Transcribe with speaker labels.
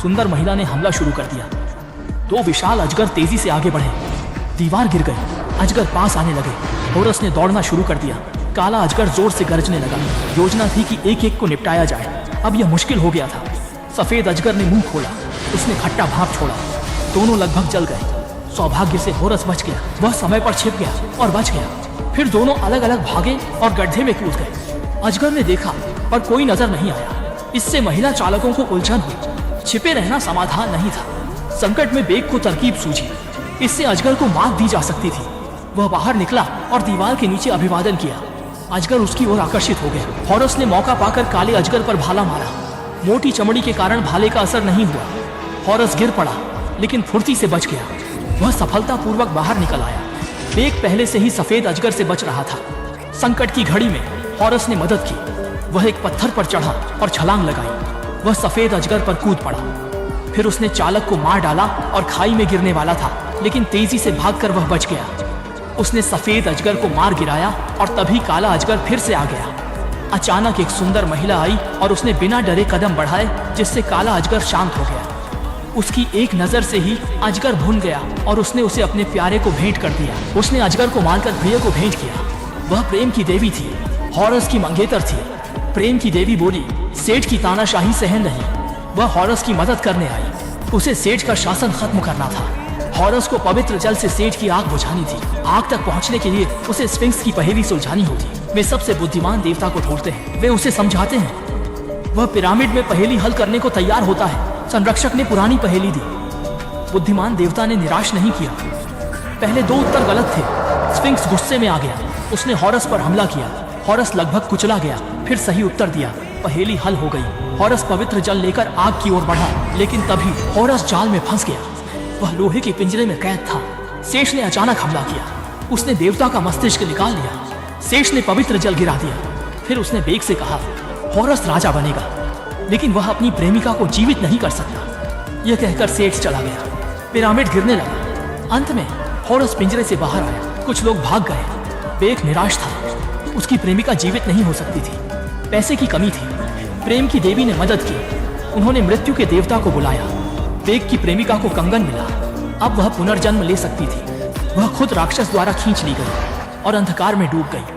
Speaker 1: सुंदर महिला ने हमला शुरू कर दिया। दो विशाल अजगर तेजी से आगे बढ़े। दीवार गिर गई। अजगर पास आने लगे। होरस ने दौड़ना शुरू कर दिया। काला अजगर जोर से गरजने लगा। योजना थी कि एक एक को निपटाया जाए। अब यह मुश्किल हो गया था। सफेद अजगर ने मुंह खोला। उसने खट्टा भाप छोड़ा। दोनों लगभग जल गए। सौभाग्य से होरस बच गया। वह समय पर छिप गया और बच गया। फिर दोनों अलग अलग भागे और गड्ढे में कूद गए। अजगर ने देखा पर कोई नजर नहीं आया। इससे महिला चालकों को उलझन हुई। छिपे रहना समाधान नहीं था। संकट में बेग को तरकीब सूझी। इससे अजगर को मात दी जा सकती थी। वह बाहर निकला और दीवार के नीचे अभिवादन किया। अजगर उसकी ओर आकर्षित हो गया। होरस ने मौका पाकर काले अजगर पर भाला मारा। मोटी चमड़ी के कारण भाले का असर नहीं हुआ। होरस गिर पड़ा लेकिन फुर्ती से बच गया। वह सफलतापूर्वक बाहर निकल आया। बेग पहले से ही सफेद अजगर से बच रहा था। संकट की घड़ी में होरस ने मदद की। वह एक पत्थर पर चढ़ा और छलांग लगाई। वह सफेद अजगर पर कूद पड़ा। फिर उसने चालक को मार डाला और खाई में गिरने वाला था, लेकिन तेजी से भागकर वह बच गया। उसने सफेद अजगर को मार गिराया और तभी काला अजगर फिर से आ गया। अचानक एक सुंदर महिला आई और उसने बिना डरे कदम बढ़ाए, जिससे काला अजगर शांत हो गया। उसकी एक नजर से ही अजगर भून गया और उसने उसे अपने प्यारे को भेंट कर दिया। उसने अजगर को मारकर प्रिय को भेंट किया। वह प्रेम की देवी थी। होरस की मंगेतर थी। प्रेम की देवी बोली, सेठ की तानाशाही सहन नहीं। वह होरस की मदद करने आई। उसे सेठ का शासन खत्म करना था। होरस को पवित्र जल से सेठ की आग बुझानी थी। आग तक पहुंचने के लिए उसे स्फिंक्स की पहेली सुलझानी होती। वे सबसे बुद्धिमान देवता को ढूंढते हैं। वे उसे समझाते हैं। वह पिरामिड में पहेली हल करने को तैयार होता है। संरक्षक ने पुरानी पहेली दी। बुद्धिमान देवता ने निराश नहीं किया। पहले दो उत्तर गलत थे। स्फिंक्स गुस्से में आ गया। उसने होरस पर हमला किया। होरस लगभग कुचला गया। फिर सही उत्तर दिया। पहेली हल हो गई। होरस पवित्र जल लेकर आग की ओर बढ़ा, लेकिन तभी होरस जाल में फंस गया। वह लोहे के पिंजरे में कैद था। सेठ ने अचानक हमला किया। उसने देवता का मस्तिष्क निकाल लिया। सेठ ने पवित्र जल गिरा दिया। फिर उसने बेग से कहा, होरस राजा बनेगा, लेकिन वह अपनी प्रेमिका को जीवित नहीं कर सकता। यह कहकर सेठ चला गया। पिरामिड गिरने लगा। अंत में होरस पिंजरे से बाहर आया। कुछ लोग भाग गए। बेग निराश था। उसकी प्रेमिका जीवित नहीं हो सकती थी। पैसे की कमी थी। प्रेम की देवी ने मदद की। उन्होंने मृत्यु के देवता को बुलाया। बेग की प्रेमिका को कंगन मिला। अब वह पुनर्जन्म ले सकती थी। वह खुद राक्षस द्वारा खींच ली गई और अंधकार में डूब गई।